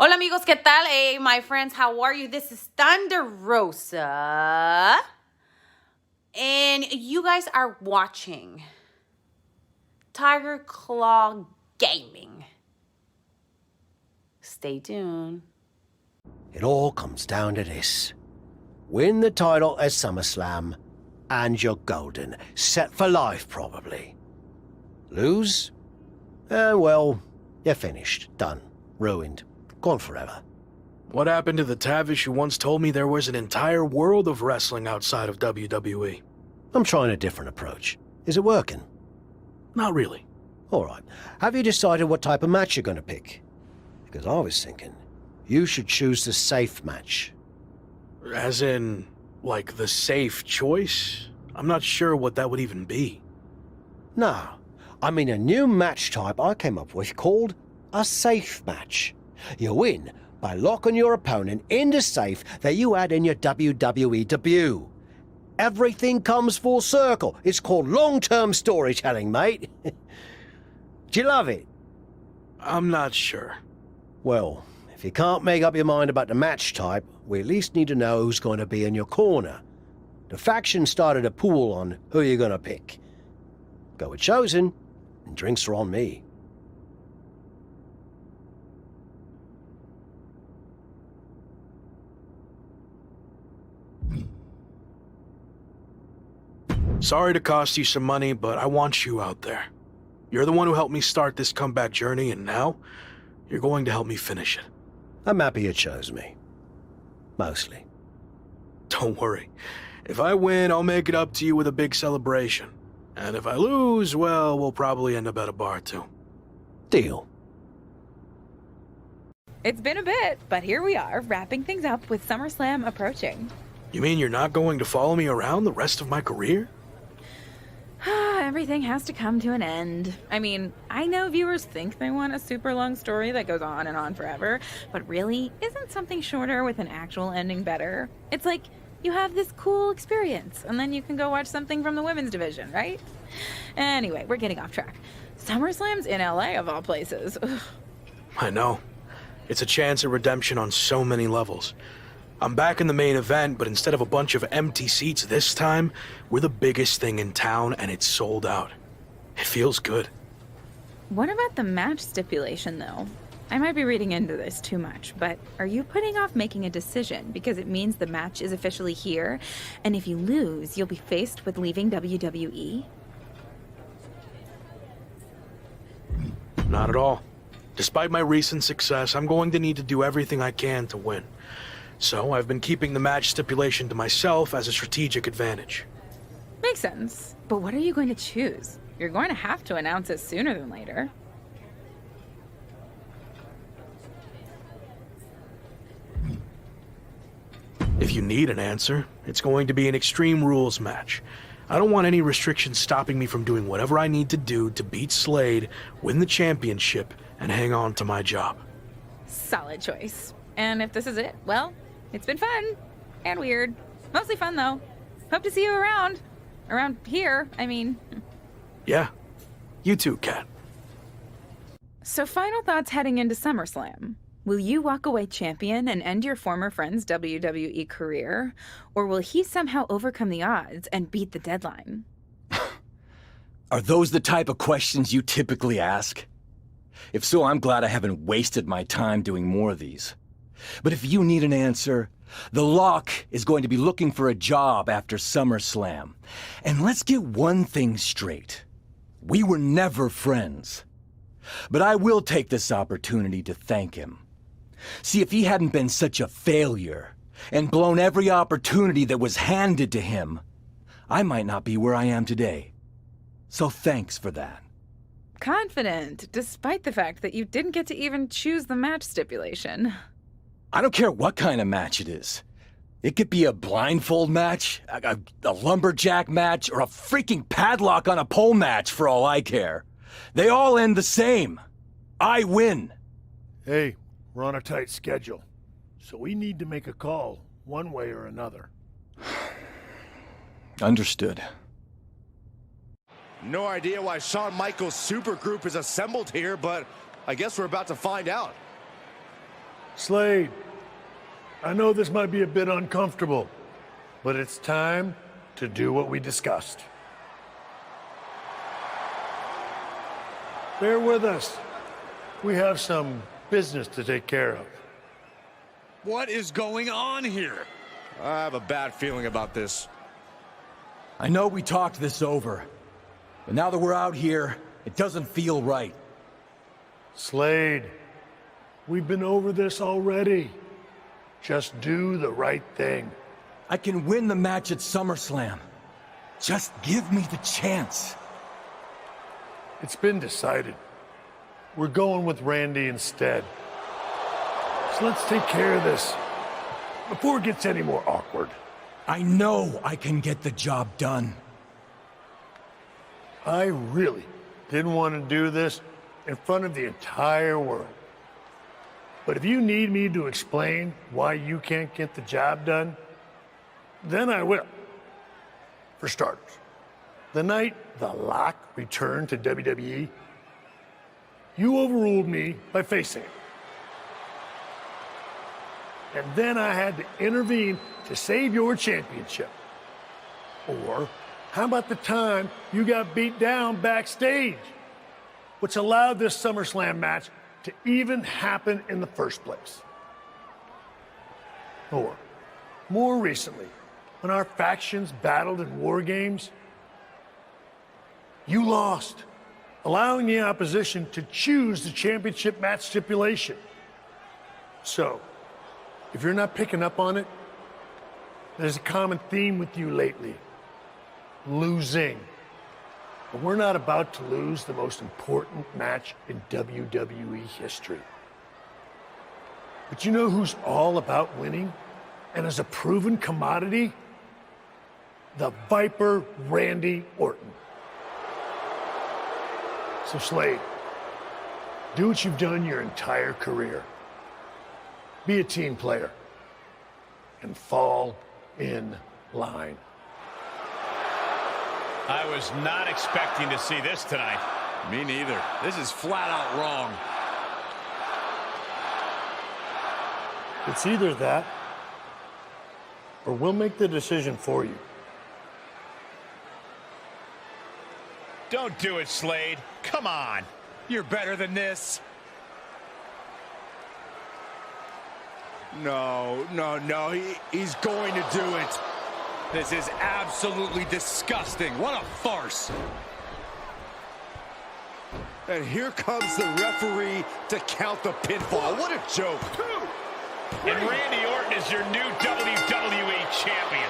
Hola amigos, ¿qué tal? Hey, my friends, how are you? This is Thunder Rosa. And you guys are watching Tiger Claw Gaming. Stay tuned. It all comes down to this. Win the title at SummerSlam, and you're golden. Set for life, probably. Lose? Well, you're finished. Done. Ruined. Gone forever. What happened to the Tavish who once told me there was an entire world of wrestling outside of WWE? I'm trying a different approach. Is it working? Not really. All right. Have you decided what type of match you're going to pick? Because I was thinking, you should choose the safe match. As in, like, the safe choice? I'm not sure what that would even be. No. I mean a new match type I came up with called a safe match. You win by locking your opponent in the safe that you had in your WWE debut. Everything comes full circle. It's called long-term storytelling, mate. Do you love it? I'm not sure. Well, if you can't make up your mind about the match type, we at least need to know who's going to be in your corner. The faction started a pool on who you're going to pick. Go with Chosen, and drinks are on me. Sorry to cost you some money, but I want you out there. You're the one who helped me start this comeback journey, and now you're going to help me finish it. I'm happy you chose me. Mostly. Don't worry. If I win, I'll make it up to you with a big celebration. And if I lose, well, we'll probably end up at a bar too. Deal. It's been a bit, but here we are, wrapping things up with SummerSlam approaching. You mean you're not going to follow me around the rest of my career? Everything has to come to an end. I mean, I know viewers think they want a super long story that goes on and on forever, but really, isn't something shorter with an actual ending better? It's like, you have this cool experience, and then you can go watch something from the women's division, right? Anyway, we're getting off track. SummerSlam's in LA, of all places. Ugh. I know. It's a chance at redemption on so many levels. I'm back in the main event, but instead of a bunch of empty seats this time, we're the biggest thing in town, and it's sold out. It feels good. What about the match stipulation, though? I might be reading into this too much, but are you putting off making a decision because it means the match is officially here, and if you lose, you'll be faced with leaving WWE? Not at all. Despite my recent success, I'm going to need to do everything I can to win. So I've been keeping the match stipulation to myself as a strategic advantage. Makes sense. But what are you going to choose? You're going to have to announce it sooner than later. If you need an answer, it's going to be an Extreme Rules match. I don't want any restrictions stopping me from doing whatever I need to do to beat Slade, win the championship, and hang on to my job. Solid choice. And if this is it, well, it's been fun. And weird. Mostly fun, though. Hope to see you around. Around here, I mean. Yeah. You too, Kat. So final thoughts heading into SummerSlam. Will you walk away champion and end your former friend's WWE career? Or will he somehow overcome the odds and beat the deadline? Are those the type of questions you typically ask? If so, I'm glad I haven't wasted my time doing more of these. But if you need an answer, the Lock is going to be looking for a job after SummerSlam. And let's get one thing straight. We were never friends. But I will take this opportunity to thank him. See, if he hadn't been such a failure and blown every opportunity that was handed to him, I might not be where I am today. So thanks for that. Confident, despite the fact that you didn't get to even choose the match stipulation. I don't care what kind of match it is. It could be a blindfold match, a lumberjack match, or a freaking padlock on a pole match for all I care. They all end the same. I win. Hey, we're on a tight schedule, so we need to make a call, one way or another. Understood. No idea why Shawn Michaels' supergroup is assembled here, but I guess we're about to find out. Slade, I know this might be a bit uncomfortable, but it's time to do what we discussed. Bear with us. We have some business to take care of. What is going on here? I have a bad feeling about this. I know we talked this over, but now that we're out here, it doesn't feel right. Slade, we've been over this already. Just do the right thing. I can win the match at SummerSlam. Just give me the chance. It's been decided. We're going with Randy instead. So let's take care of this before it gets any more awkward. I know I can get the job done. I really didn't want to do this in front of the entire world. But if you need me to explain why you can't get the job done, then I will. For starters, the night The Lock returned to WWE, you overruled me by facing it. And then I had to intervene to save your championship. Or how about the time you got beat down backstage, which allowed this SummerSlam match to even happen in the first place? Or more recently, when our factions battled in war games, you lost, allowing the opposition to choose the championship match stipulation. So, if you're not picking up on it, there's a common theme with you lately. Losing. But we're not about to lose the most important match in WWE history. But you know who's all about winning and is a proven commodity? The Viper Randy Orton. So Slade, do what you've done your entire career. Be a team player and fall in line. I was not expecting to see this tonight. Me neither. This is flat out wrong. It's either that, or we'll make the decision for you. Don't do it, Slade. Come on. You're better than this. No, he's going to do it. This is absolutely disgusting. What a farce. And here comes the referee to count the pinfall. What a joke. And Randy Orton is your new WWE champion.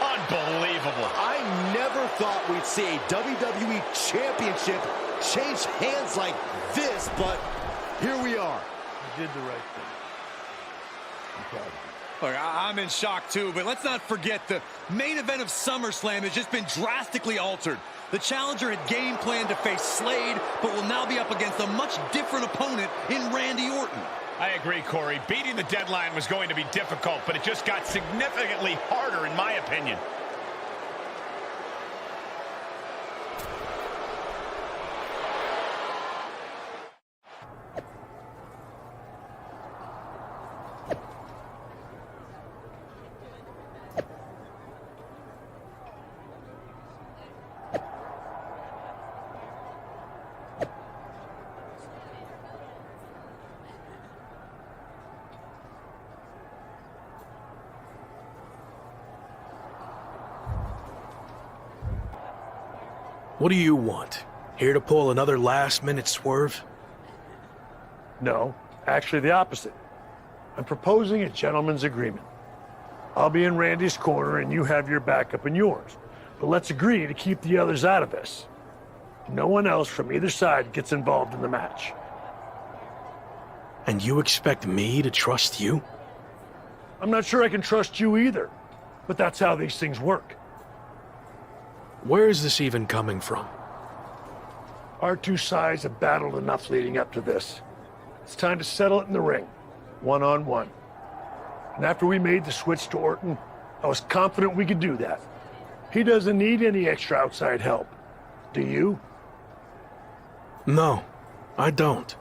Unbelievable. I never thought we'd see a WWE championship change hands like this, but here we are. You did the right thing. I'm proud of you. Look, I'm in shock too, but let's not forget the main event of SummerSlam has just been drastically altered. The challenger had game planned to face Slade, but will now be up against a much different opponent in Randy Orton. I agree, Corey. Beating the deadline was going to be difficult, but it just got significantly harder, in my opinion. What do you want? Here to pull another last-minute swerve? No, actually the opposite. I'm proposing a gentleman's agreement. I'll be in Randy's corner and you have your backup in yours. But let's agree to keep the others out of this. No one else from either side gets involved in the match. And you expect me to trust you? I'm not sure I can trust you either, but that's how these things work. Where is this even coming from? Our two sides have battled enough leading up to this. It's time to settle it in the ring, one-on-one. And after we made the switch to Orton, I was confident we could do that. He doesn't need any extra outside help. Do you? No, I don't.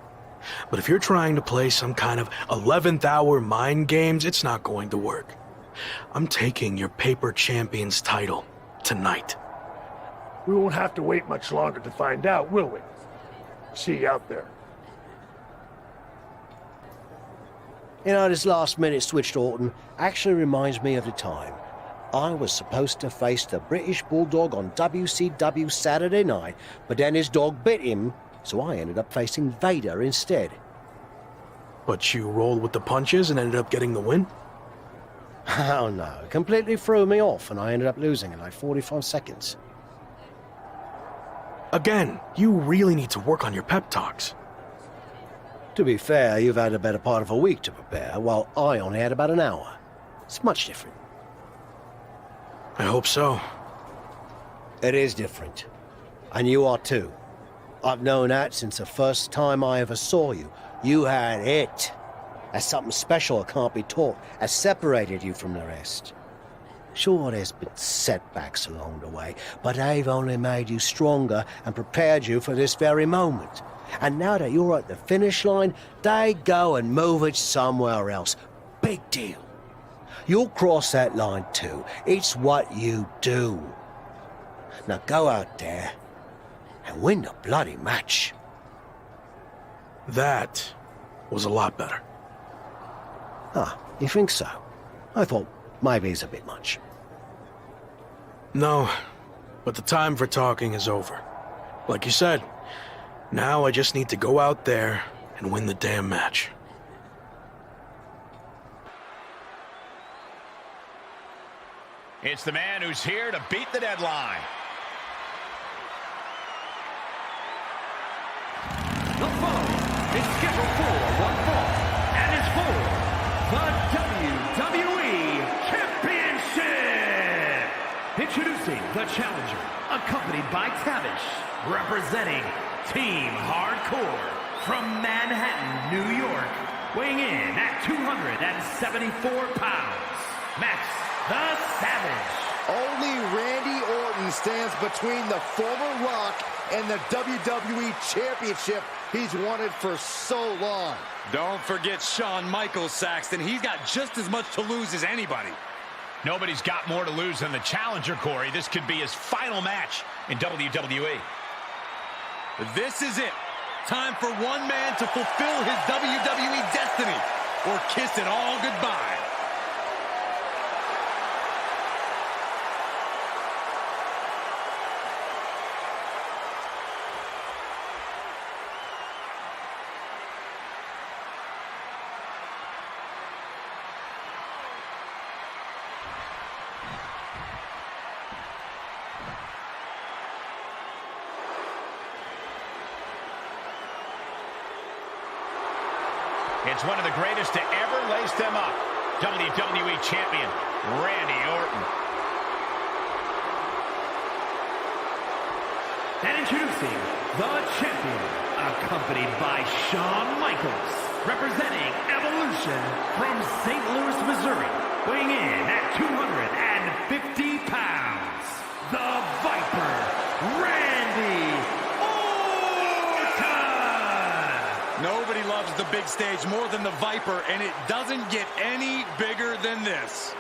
But if you're trying to play some kind of 11th hour mind games, it's not going to work. I'm taking your paper champion's title tonight. We won't have to wait much longer to find out, will we? See you out there. You know, this last-minute switch to Orton actually reminds me of the time I was supposed to face the British Bulldog on WCW Saturday night, but then his dog bit him, so I ended up facing Vader instead. But you rolled with the punches and ended up getting the win? Oh no, it completely threw me off and I ended up losing in like 45 seconds. Again, you really need to work on your pep talks. To be fair, you've had a better part of a week to prepare, while I only had about an hour. It's much different. I hope so. It is different. And you are too. I've known that since the first time I ever saw you. You had it. That's something special that can't be taught, has separated you from the rest. Sure, there's been setbacks along the way, but they've only made you stronger and prepared you for this very moment. And now that you're at the finish line, they go and move it somewhere else. Big deal. You'll cross that line too. It's what you do. Now go out there and win the bloody match. That was a lot better. Ah, you think so? I thought maybe it's a bit much. No, but the time for talking is over. Like you said, now I just need to go out there and win the damn match. It's the man who's here to beat the deadline. The following is scheduled for one fall and is for the WWE Championship. Introducing the challenger, accompanied by Tavish, representing Team Hardcore from Manhattan, New York, weighing in at 274 pounds, Max the Savage. Only Randy Orton stands between the former Rock and the WWE Championship he's wanted for so long. Don't forget Shawn Michaels, Saxton. He's got just as much to lose as anybody. Nobody's got more to lose than the challenger, Corey. This could be his final match in WWE. This is it. Time for one man to fulfill his WWE destiny or kiss it all goodbye. It's one of the greatest to ever lace them up. WWE Champion, Randy Orton. And introducing the champion, accompanied by Shawn Michaels, representing Evolution from St. Louis, Missouri, weighing in at 250 pounds, the Viper, Randy Orton! Nobody loves the big stage more than the Viper, and it doesn't get any bigger than this.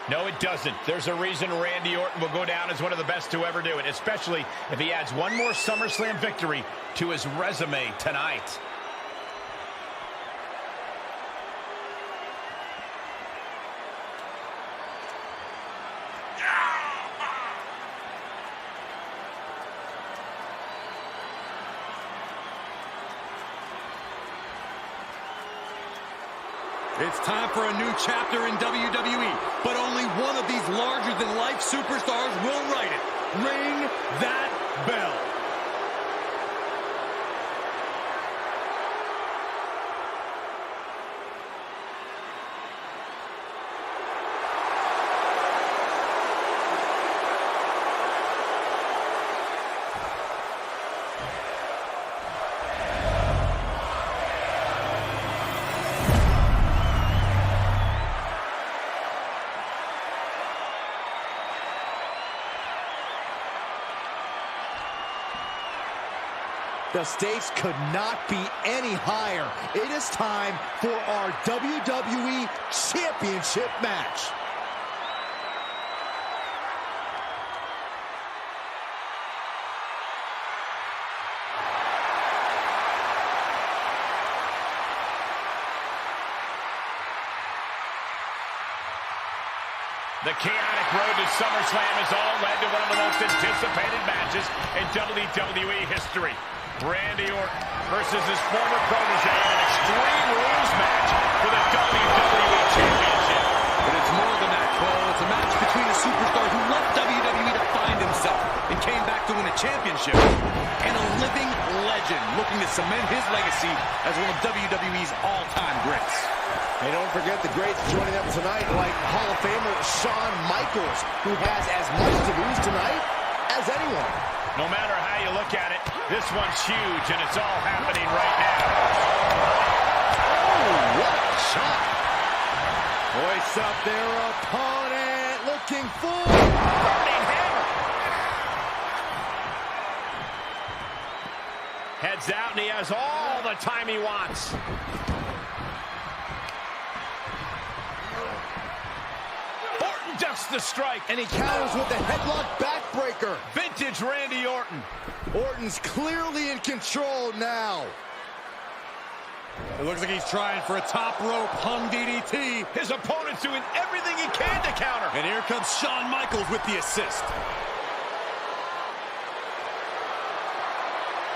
No, it doesn't. There's a reason Randy Orton will go down as one of the best to ever do it, especially if he adds one more SummerSlam victory to his resume tonight. It's time for a new chapter in WWE, but only one of these larger-than-life superstars will write it. Ring that bell. The stakes could not be any higher. It is time for our WWE Championship match. The chaotic road to SummerSlam has all led to one of the most anticipated matches in WWE history. Randy Orton versus his former protege in an Extreme Rules match for the WWE Championship. But it's more than that, Cole. It's a match between a superstar who left WWE to find himself and came back to win a championship, and a living legend looking to cement his legacy as one of WWE's all-time greats. And don't forget the greats joining up tonight, like Hall of Famer Shawn Michaels, who has as much to lose tonight as anyone. No matter how you look at it, this one's huge, and it's all happening right now. Oh, what a shot. Hoists up their opponent, looking for burning hammer. Heads out, and he has all the time he wants. Orton ducks the strike. And he counters with the headlock backbreaker. Vintage Randy Orton. Orton's clearly in control now. It looks like he's trying for a top rope hung DDT. His opponent's doing everything he can to counter. And here comes Shawn Michaels with the assist.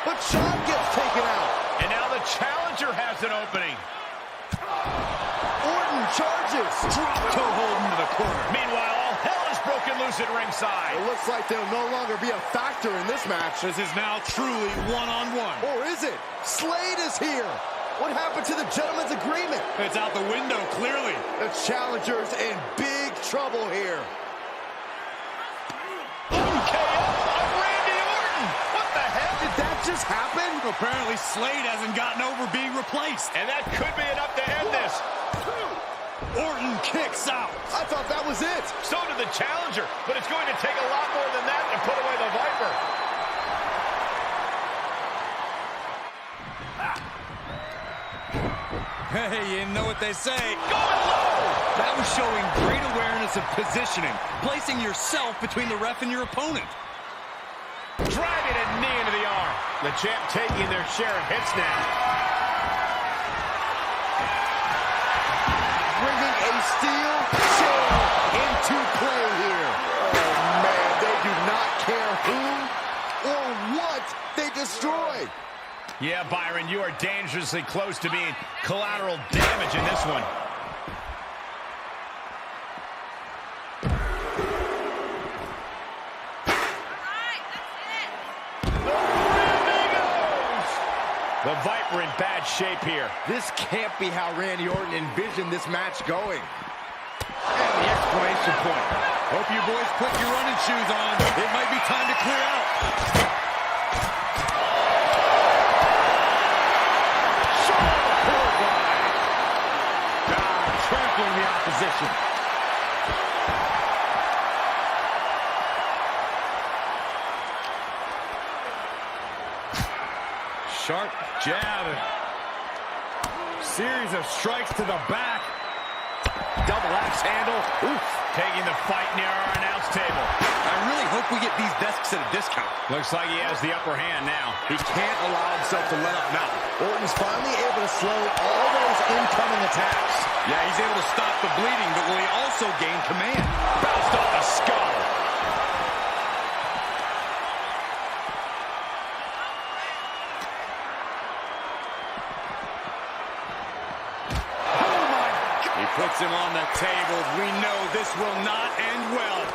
But Shawn gets taken out. And now the challenger has an opening. Orton charges. Drop toe hold into the corner. Meanwhile, all hell is broken loose at ringside. It looks like they'll no longer be a factor in this match. This is now truly one-on-one. Or is it? Slade is here. What happened to the gentleman's agreement? It's out the window, clearly. The challenger's in big trouble here. KO of Randy Orton. What the heck? Did that just happen? Apparently Slade hasn't gotten over being replaced. And that could be enough to end this. Orton kicks out. I thought that was it. So did the challenger, but it's going to take a lot more than that to put away the Viper. Hey, you know what they say. Going low! That was showing great awareness of positioning, placing yourself between the ref and your opponent. Driving a knee into the arm. The champ taking their share of hits now. Bringing a steel chair into play here. Oh, man, they do not care who or what they destroy. Yeah, Byron, you are dangerously close to being collateral damage in this one. The Viper in bad shape here. This can't be how Randy Orton envisioned this match going. And the exclamation point. Hope you boys put your running shoes on. It might be time to clear out. Trampling the opposition. Sharp jab. Series of strikes to the back. Double axe handle. Oof. Taking the fight near our announce table. I really hope we get these desks at a discount. Looks like he has the upper hand now. He can't allow himself to let up now. Orton's finally able to slow all those incoming attacks. Yeah, he's able to stop the bleeding, but will he also gain command? Bounced off the skull. Puts him on the table. We know this will not end well.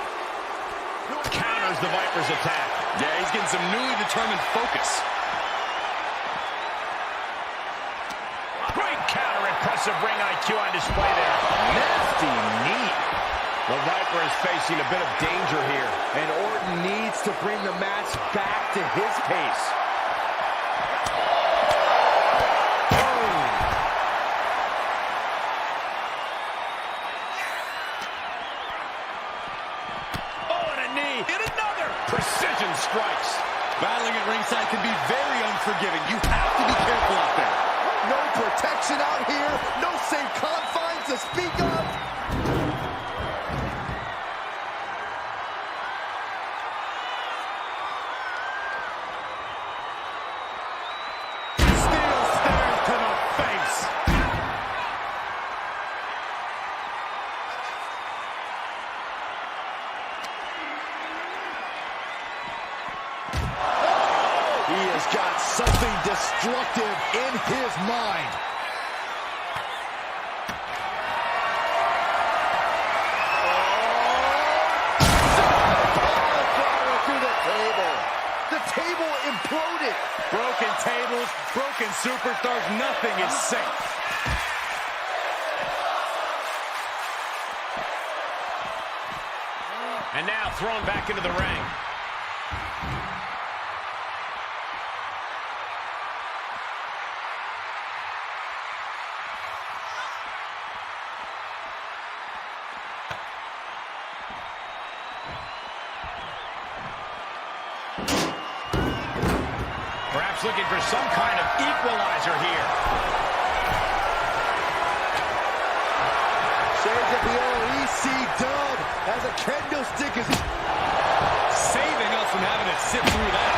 Counters the Viper's attack. Yeah, he's getting some newly determined focus. Great counter. Impressive ring IQ on display there. Nasty knee. The Viper is facing a bit of danger here. And Orton needs to bring the match back to his pace. Precision strikes. Battling at ringside can be very unforgiving. You have to be careful out there. No protection out here. No safe confines to speak of. Steel stairs to the face. He has got something destructive in his mind. Through the table. The table imploded. Broken tables, broken superstars, nothing is safe. And now thrown back into the ring. Perhaps looking for some kind of equalizer here. Shades of the OEC dub as a kendo stick is Saving us from having to sit through that.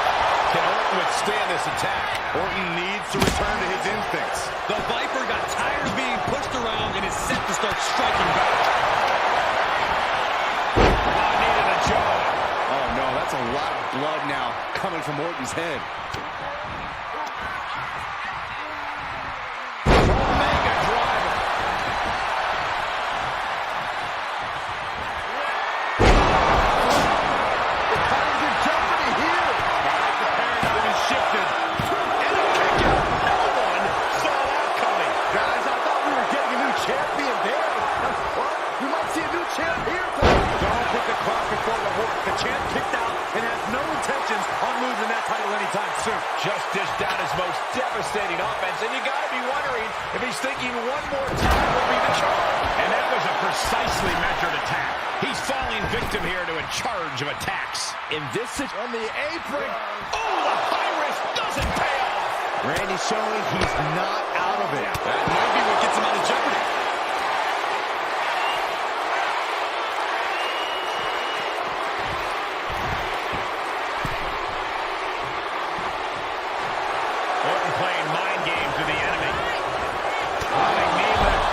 Can Orton withstand this attack? Orton needs to return to his instincts. The Viper got tired of being pushed around and is set to start striking back. Needed a jaw. Oh no, that's a lot of blood now coming from Orton's head. Mega driver. The title's in jeopardy here. The paradigm has shifted. And a kick out. No one saw that coming. Guys, I thought we were getting a new champion there. What? We might see a new champ here. Don't put the clock before the horse. The champ kicked out and has no intentions on losing that title anytime soon. Just dished out his most devastating offense, and you gotta be wondering if he's thinking one more time will be the charge. And that was a precisely measured attack. He's falling victim here to a charge of attacks. In this situation, on the apron. Oh, the high risk doesn't pay off. Randy showing he's not out of it. That might be what gets him out of jeopardy. Orton playing mind games with the enemy. Running knee lift.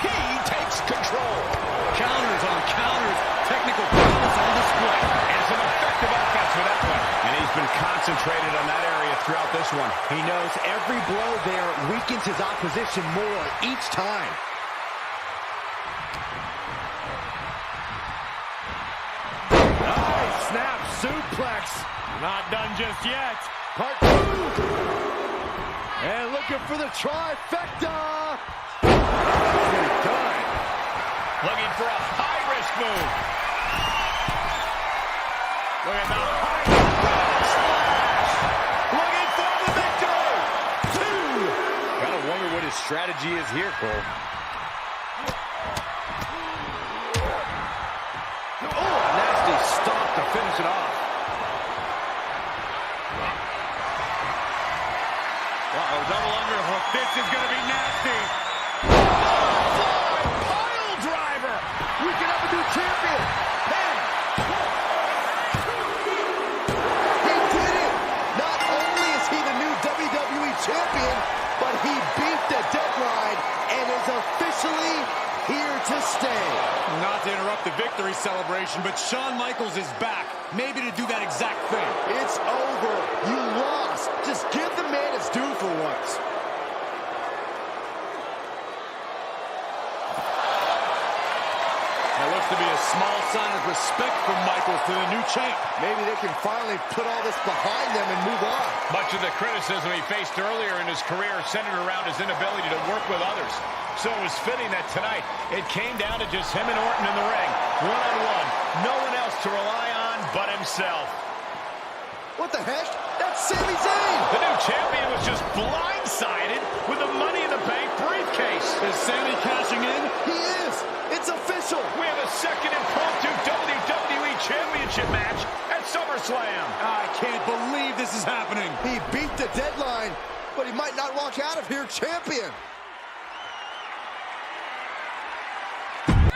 He takes control. Counters on counters. Technical prowess on display. And some effective offense with that one. And he's been concentrated on that area throughout this one. He knows every blow there weakens his opposition more each time. Nice snap suplex. Not done just yet. Part two. And looking for the trifecta. Done. Looking for a high-risk move. Look at the high splash. Looking for the victory. Two. Gotta wonder what his strategy is here, Cole. Oh, nasty stop to finish it off. Uh-oh, double underhook. This is gonna be nasty. Pile driver. We can have a new champion. Hey. He did it. Not only is he the new WWE champion, but he beat the deadline and is officially here to stay. Not to interrupt the victory celebration, but Shawn Michaels is back. Maybe to do that exact thing. It's over. You lost. Just give the man his due for once. That looks to be a small sign of respect from Michaels to the new champ. Maybe they can finally put all this behind them and move on. Much of the criticism he faced earlier in his career centered around his inability to work with others. So it was fitting that tonight it came down to just him and Orton in the ring, one-on-one. No one else to rely on but himself. What the heck? That's Sami Zayn! The new champion was just blindsided with the Money in the Bank briefcase. Is Sami cashing in? official. We have a second impromptu WWE Championship match at SummerSlam. I can't believe this is happening. He beat the deadline, but he might not walk out of here champion.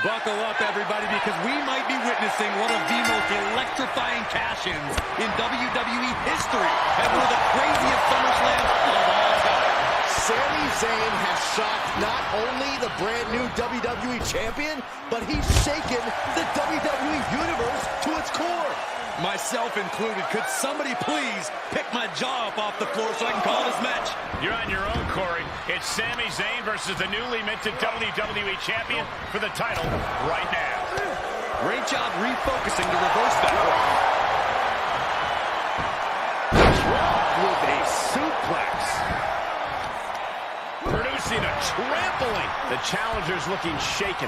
Buckle up, everybody, because we might be witnessing one of the most electrifying cash-ins in WWE history at one of the craziest SummerSlams of all time. Sami Zayn has shocked not only the brand new WWE Champion, but he's shaken the WWE Universe to its core. Myself included. Could somebody please pick my jaw up off the floor so I can call this match? You're on your own, Corey. It's Sami Zayn versus the newly minted WWE Champion for the title right now. Great job refocusing to reverse that one. With a suplex. Producing a trampling. The challenger's looking shaken.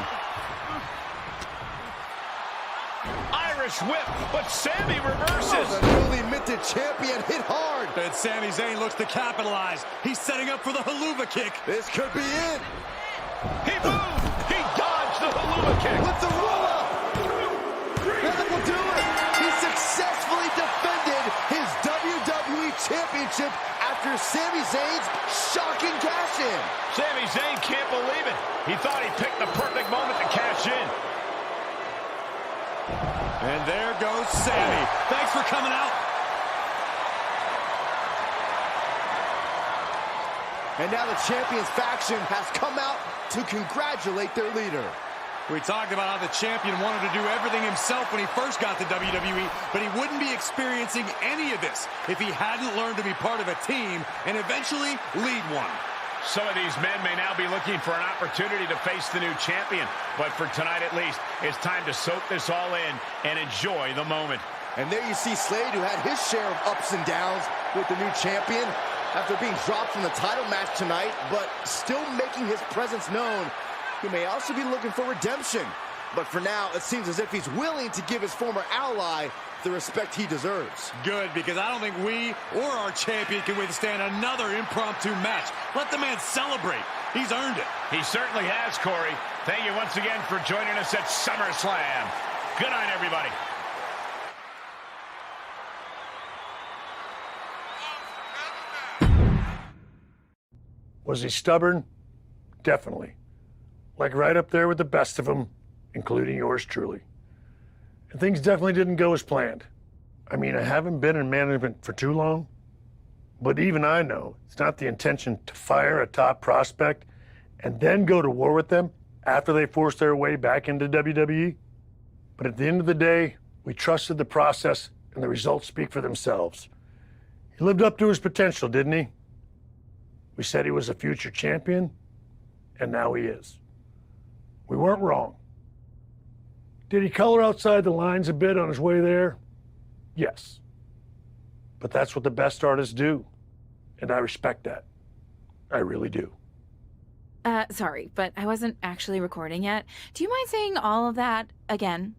Irish whip, but Sami reverses. The newly minted champion hit hard. And Sami Zayn looks to capitalize. He's setting up for the haluva kick. This could be it. He moved. He dodged the haluva kick. With the roll-up. That will do it. He successfully defended his WWE Championship after Sami Zayn's shocking cash-in. Sami Zayn can't believe it. He thought he picked the perfect moment to cash in. And there goes Sami. Thanks for coming out. And now the Champions faction has come out to congratulate their leader. We talked about how the champion wanted to do everything himself when he first got to WWE, but he wouldn't be experiencing any of this if he hadn't learned to be part of a team and eventually lead one. Some of these men may now be looking for an opportunity to face the new champion, but for tonight at least, it's time to soak this all in and enjoy the moment. And there you see Slade, who had his share of ups and downs with the new champion after being dropped from the title match tonight, but still making his presence known. He may also be looking for redemption, but for now, it seems as if he's willing to give his former ally the respect he deserves. Good, because I don't think we or our champion can withstand another impromptu match. Let the man celebrate. He's earned it. He certainly has, Corey. Thank you once again for joining us at SummerSlam. Good night, everybody. Was he stubborn? Definitely. Like right up there with the best of them, including yours truly. And things definitely didn't go as planned. I mean, I haven't been in management for too long, but even I know it's not the intention to fire a top prospect and then go to war with them after they force their way back into WWE. But at the end of the day, we trusted the process and the results speak for themselves. He lived up to his potential, didn't he? We said he was a future champion, and now he is. We weren't wrong. Did he color outside the lines a bit on his way there? Yes. But that's what the best artists do, and I respect that. I really do. Sorry, but I wasn't actually recording yet. Do you mind saying all of that again?